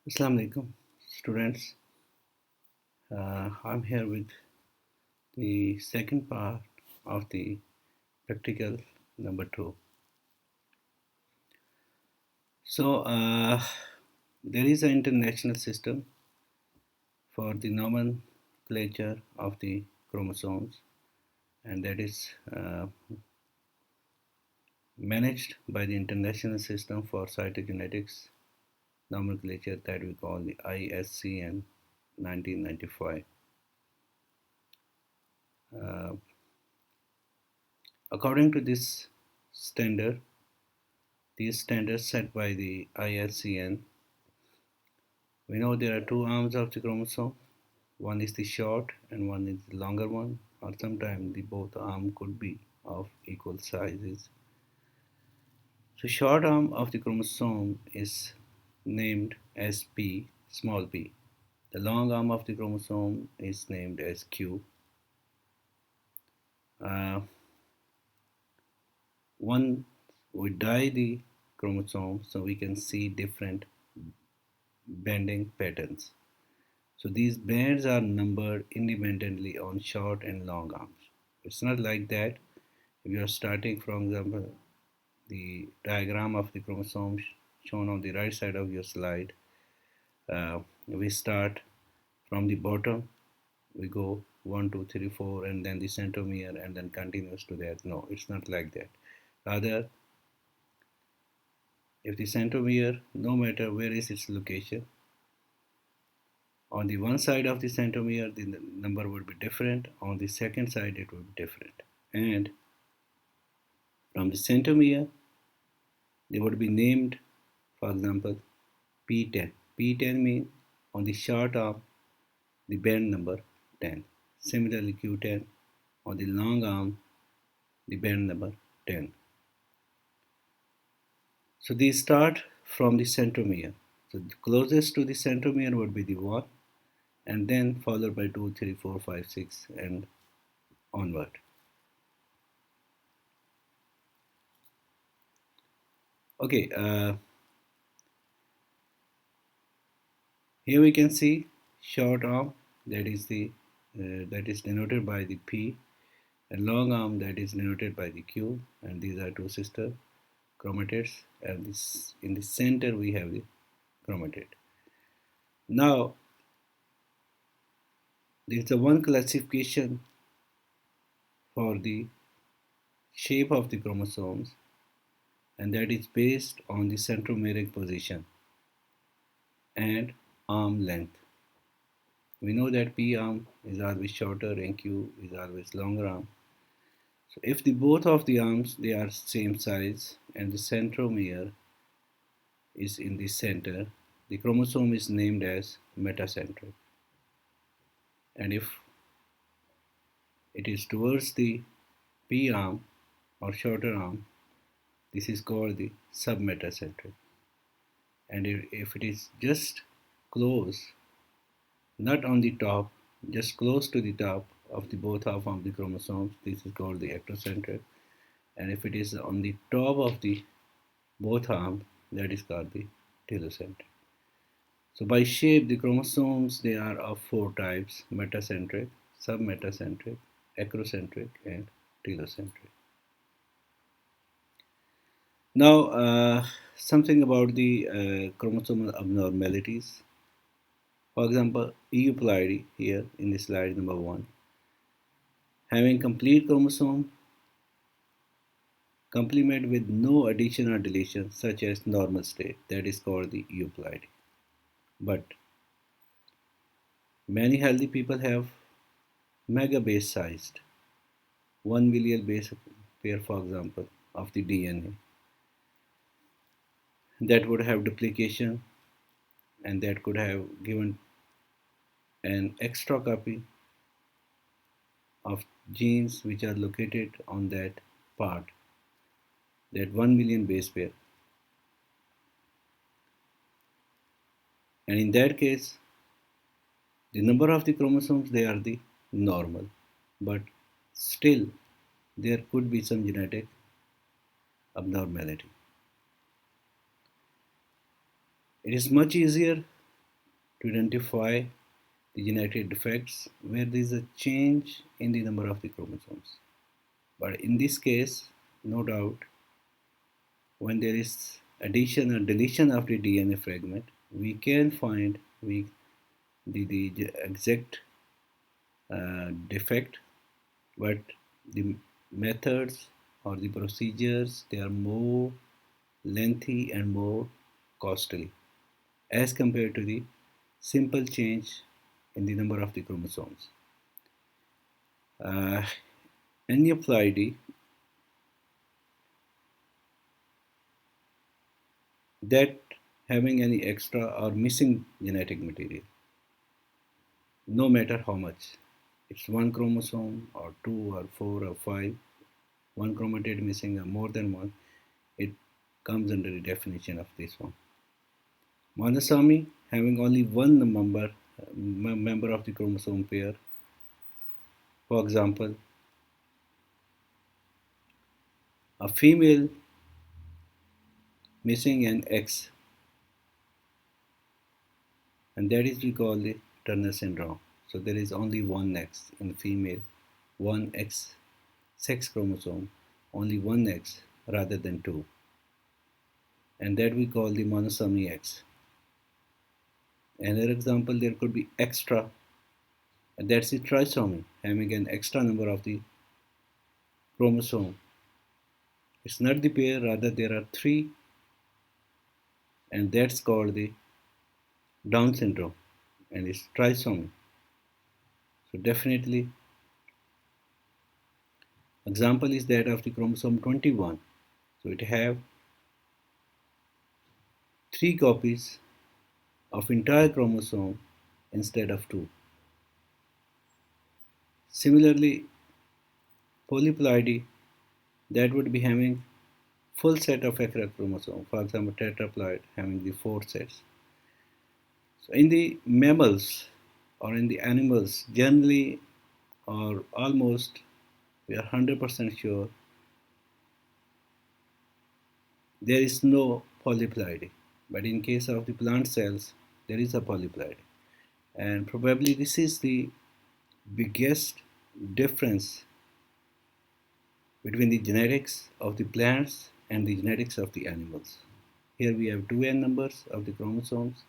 Assalamu alaikum, students. I'm here with the second part of the practical number 2. There is an international system for the nomenclature of the chromosomes, and that is managed by the International System for Cytogenetics Nomenclature that we call the ISCN 1995. Uh, According to this standard, these standards set by the ISCN, we know there are two arms of the chromosome. One is the short and one is the longer one, or sometimes the both arm could be of equal sizes. So short arm of the chromosome is named as P, small p. The long arm of the chromosome is named as Q. One we dye the chromosome so we can see different bending patterns. So these bands are numbered independently on short and long arms. It's not like that. If you are starting, for example, the diagram of the chromosome shown on the right side of your slide, we start from the bottom, we go 1, 2, 3, 4, and then the centromere, and then continues to that. No, it's not like that. Rather, if the centromere, no matter where is its location, on the one side of the centromere, the number would be different. On the second side, it would be different. And from the centromere, they would be named, for example, P10. P10 means on the short arm, the band number 10. Similarly, Q10 on the long arm, the band number 10. So these start from the centromere. So the closest to the centromere would be the 1, and then followed by 2, 3, 4, 5, 6, and onward. Okay, here we can see short arm, that is denoted by the P, and long arm, that is denoted by the Q, and these are two sister chromatids, and this in the center we have the chromatid. Now there is a one classification for the shape of the chromosomes, and that is based on the centromeric position and arm length. We know that P arm is always shorter and Q is always longer arm. So if the both of the arms they are same size and the centromere is in the center, the chromosome is named as metacentric. And if it is towards the P arm or shorter arm, this is called the submetacentric. And if it is just close, not on the top, just close to the top of the both half of the chromosomes, this is called the ectocentric. And if it is on the top of the both arms, that is called the telocentric. So by shape, the chromosomes, they are of four types: metacentric, submetacentric, acrocentric, and telocentric. Now, something about the chromosomal abnormalities. For example, euploidy here in the slide number 1. Having complete chromosome complement with no addition or deletion, such as normal state, that is called the euploidy. But many healthy people have mega base sized 1 million base pair, for example, of the DNA that would have duplication, and that could have given an extra copy of genes which are located on that part, that 1 million base pair. And in that case, the number of the chromosomes, they are the normal, but still there could be some genetic abnormality. It is much easier to identify the genetic defects where there is a change in the number of the chromosomes. But in this case, no doubt, when there is addition or deletion of the DNA fragment, we can find the exact defect, but the methods or the procedures, they are more lengthy and more costly as compared to the simple change in the number of the chromosomes. Uh, Aneuploidy, that having any extra or missing genetic material, no matter how much. It's one chromosome or two or four or five, one chromatid missing or more than one, it comes under the definition of this one. Monosomy, having only one member of the chromosome pair. For example, a female missing an X, and that is we call the Turner syndrome. So there is only one X in female, one X sex chromosome, only one X rather than two, and that we call the monosomy X. Another example, there could be extra, and that's the trisomy, having an extra number of the chromosome. It's not the pair, rather there are three, and that's called the Down syndrome, and it's trisomy. So definitely, example is that of the chromosome 21. So it have three copies of entire chromosome instead of two. Similarly, polyploidy, that would be having full set of extra chromosome. For example, tetraploid having the four sets. So in the mammals or in the animals, generally or almost, we are 100% sure there is no polyploidy. But in case of the plant cells, there is a polyploidy. And probably this is the biggest difference between the genetics of the plants and the genetics of the animals. Here we have 2n numbers of the chromosomes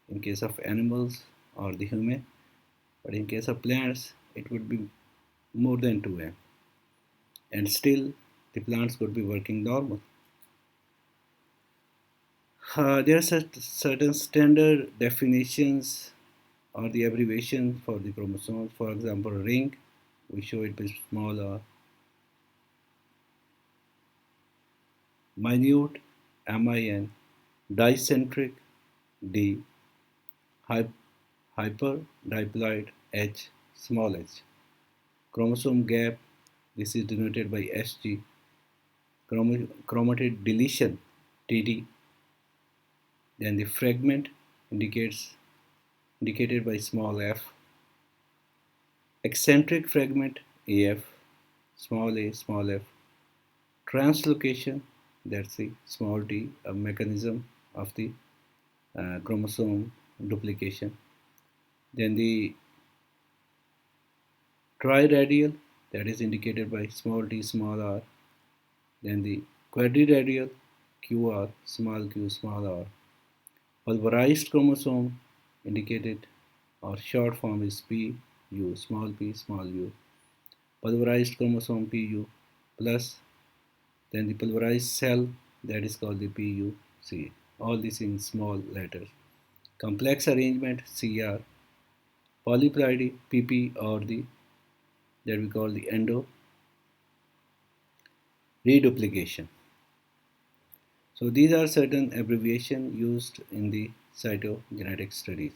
in case of animals or the human, but in case of plants it would be more than 2n, and still the plants could be working normal. There are certain standard definitions or the abbreviation for the chromosomes. For example, ring, we show it with small r. Minute, MIN. Dicentric, D. Hyperdiploid, H, small h. Chromosome gap, this is denoted by SG. Chromatid deletion, TD. Then the fragment indicated by small f. Eccentric fragment, AF, small a, small f. Translocation, that's the small t, a mechanism of the chromosome duplication. Then the triradial, that is indicated by small t, small r. Then the quadriradial, QR, small q, small r. Pulverized chromosome, indicated or short form is PU, small p, small u. Pulverized chromosome PU plus, then the pulverized cell, that is called the PUC. All this in small letters. Complex arrangement, CR. Polyploidy, PP, or the that we call the endo reduplication. So these are certain abbreviations used in the cytogenetic studies.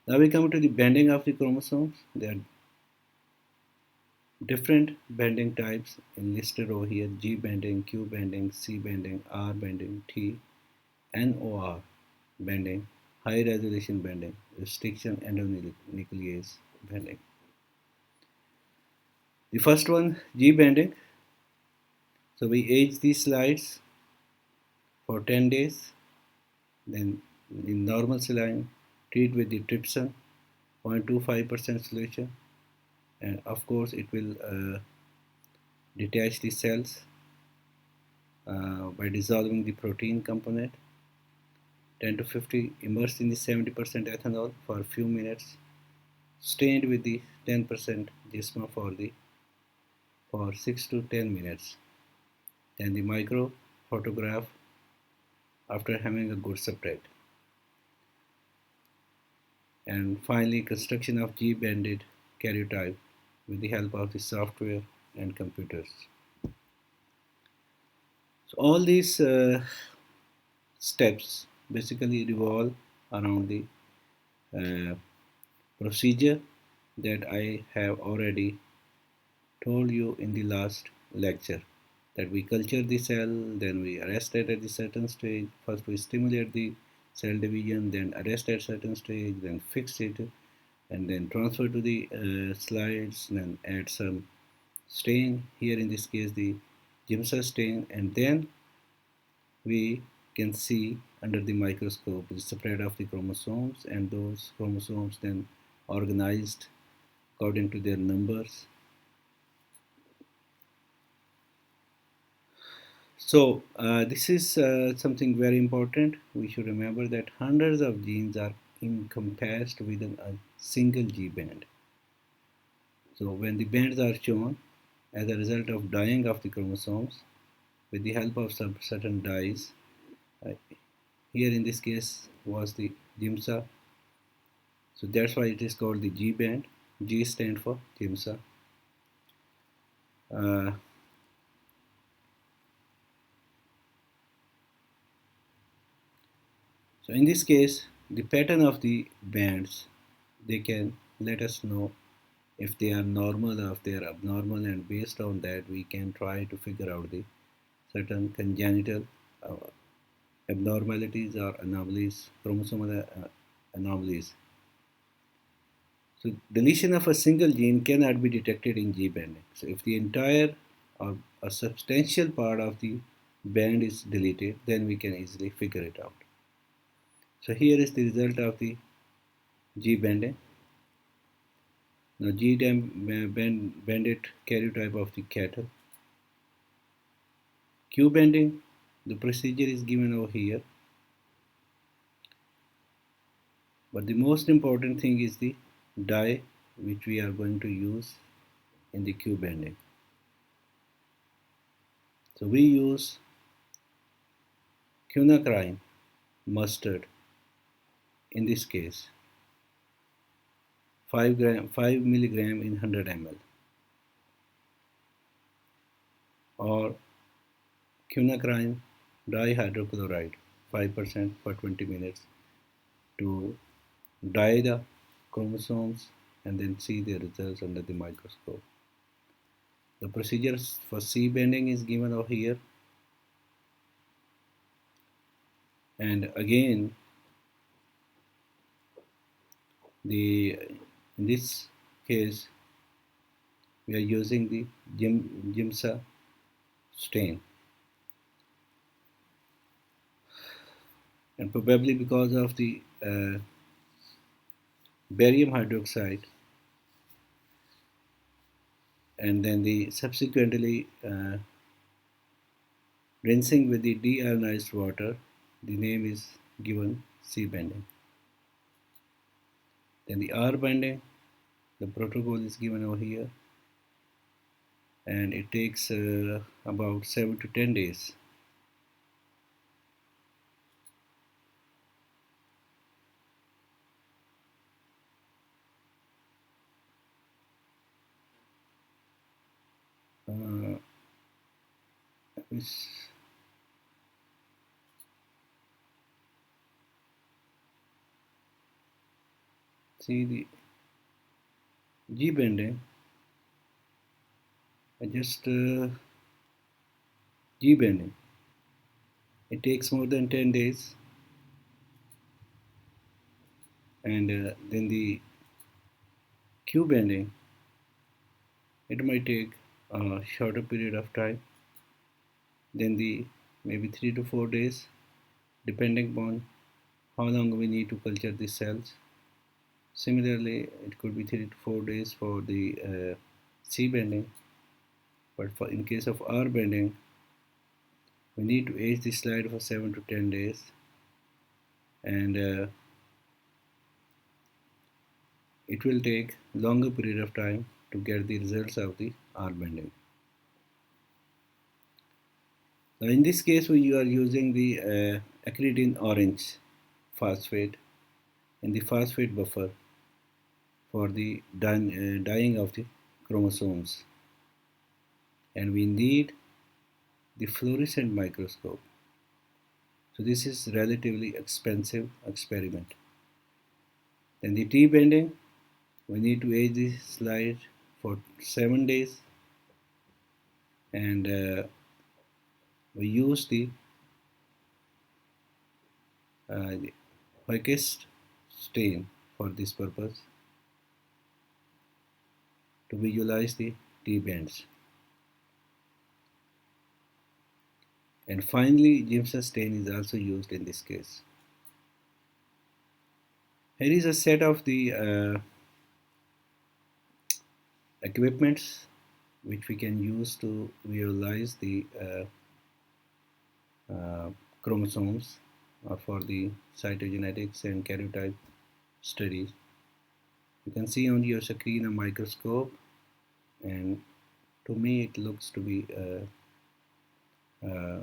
Now we come to the bending of the chromosomes. There are different bending types listed over here: G bending, Q bending, C bending, R bending, T, NOR bending, high resolution bending, restriction endonuclease bending. The first one, G bending. So we age these slides for 10 days, then in normal saline treat with the trypsin 0.25% solution, and of course it will detach the cells by dissolving the protein component. 10 to 50 immersed in the 70% ethanol for a few minutes, stained with the 10% gisma for 6 to 10 minutes. Then the micro photograph after having a good substrate. And finally, construction of G-banded karyotype with the help of the software and computers. So all these steps basically revolve around the uh, procedure that I have already told you in the last lecture, that we culture the cell, then we arrest it at a certain stage. First we stimulate the cell division, then arrest at a certain stage, then fix it, and then transfer to the slides, then add some stain, here in this case the Giemsa stain, and then we can see under the microscope the spread of the chromosomes, and those chromosomes then organized according to their numbers. So this is something very important. We should remember that hundreds of genes are encompassed within a single G band. So when the bands are shown as a result of dyeing of the chromosomes with the help of some certain dyes, uh, here in this case was the Giemsa. So that's why it is called the G band. G stands for Giemsa. Uh, so in this case, the pattern of the bands, they can let us know if they are normal or if they are abnormal, and based on that we can try to figure out the certain congenital uh, abnormalities or anomalies, chromosomal anomalies. So deletion of a single gene cannot be detected in G banding. So if the entire or a substantial part of the band is deleted, then we can easily figure it out. So here is the result of the G banding. Now G banded karyotype of the cattle. Q banding, the procedure is given over here. But the most important thing is the dye which we are going to use in the Q banding. So we use quinacrine mustard in this case, 5 milligram in 100 ml, or quinacrine dihydrochloride 5% for 20 minutes to dye the chromosomes and then see the results under the microscope. The procedure for C banding is given over here, and again in this case we are using the Giemsa stain, and probably because of the barium hydroxide and then the subsequently rinsing with the deionized water, the name is given C banding. Then the R banding, the protocol is given over here, and it takes about 7 to 10 days. See the G banding, just G banding. It takes more than 10 days, and then the Q banding, it might take a shorter period of time, then the maybe 3 to 4 days, depending upon how long we need to culture these cells. Similarly, it could be 3 to 4 days for the C bending, but in case of R bending, we need to age the slide for 7 to 10 days, and it will take longer period of time to get the results of the R bending. Now in this case, we are using the acridine orange phosphate in the phosphate buffer for the dyeing of the chromosomes, and we need the fluorescent microscope. So this is relatively expensive experiment. Then the T bending, we need to age the slide for 7 days, and we use the quickest stain for this purpose to visualize the T bends. And finally, Giemsa stain is also used in this case. Here is a set of the equipments which we can use to visualize the chromosomes for the cytogenetics and karyotype studies. You can see on your screen a microscope, and to me it looks to be a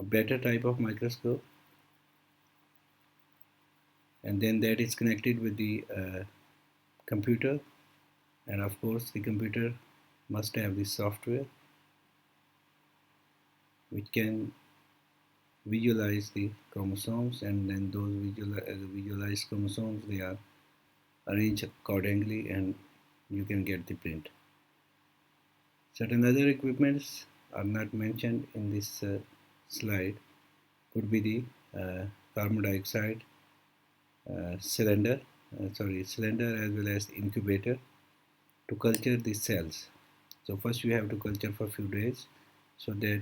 better type of microscope, and then that is connected with the computer, and of course the computer must have the software which can visualize the chromosomes, and then those visualized chromosomes, they are arranged accordingly and you can get the print. Certain other equipments are not mentioned in this slide. Could be the carbon dioxide cylinder as well as incubator to culture the cells. So first you have to culture for a few days so that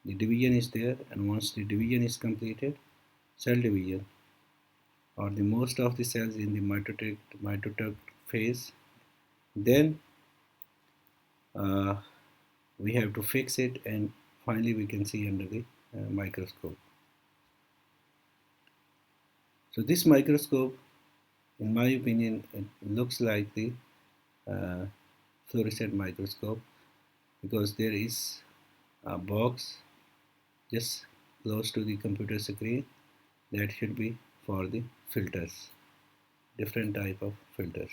the division is there, and once the division is completed, cell division, or the most of the cells in the mitotic phase, then we have to fix it, and finally we can see under the microscope. So this microscope, in my opinion, it looks like the fluorescent microscope, because there is a box just close to the computer screen that should be for the filters, different type of filters.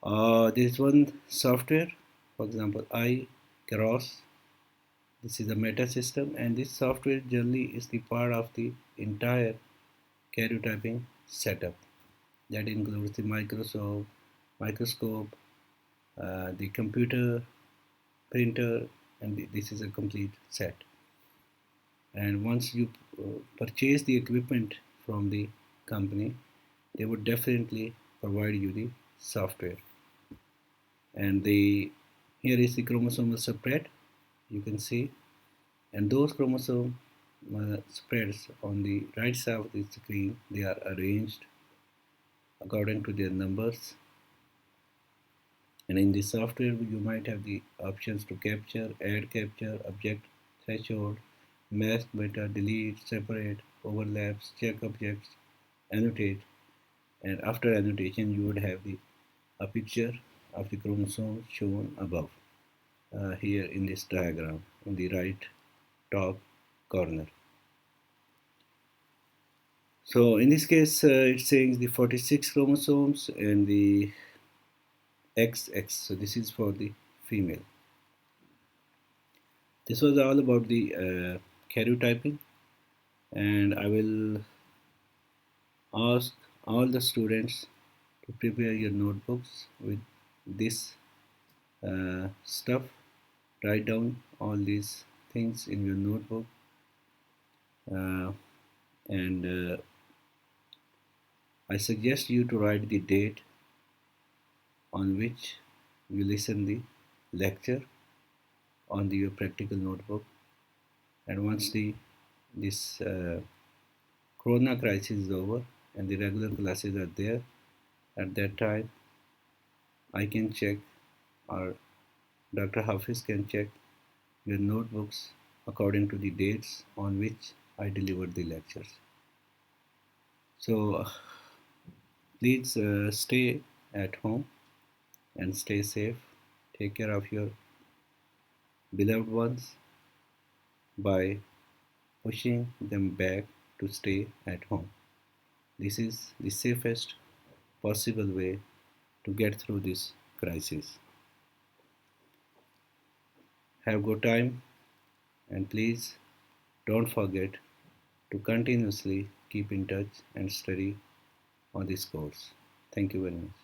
There is one software, for example, iCross. This is a meta system, and this software generally is the part of the entire karyotyping setup. That includes the microscope, the computer, printer, and this is a complete set. And once you purchase the equipment from the company, they would definitely provide you the software. And here is the chromosomal spread, you can see, and those chromosome spreads on the right side of the screen, they are arranged according to their numbers. And in the software you might have the options to capture, add capture, object, threshold, mask, beta, delete, separate, overlaps, check objects, annotate, and after annotation you would have a picture of the chromosome shown above here in this diagram in the right top corner. So in this case it's saying the 46 chromosomes and the XX, so this is for the female. This was all about the karyotyping, and I will ask all the students to prepare your notebooks with this stuff. Write down all these things in your notebook, and I suggest you to write the date on which you listen the lecture on your practical notebook, and once the this corona crisis is over and the regular classes are there, at that time I can check, or Dr. Hafiz can check your notebooks according to the dates on which I delivered the lectures. So please stay at home and stay safe. Take care of your beloved ones by pushing them back to stay at home. This is the safest possible way to get through this crisis. Have good time, and please don't forget to continuously keep in touch and study on this course. Thank you very much.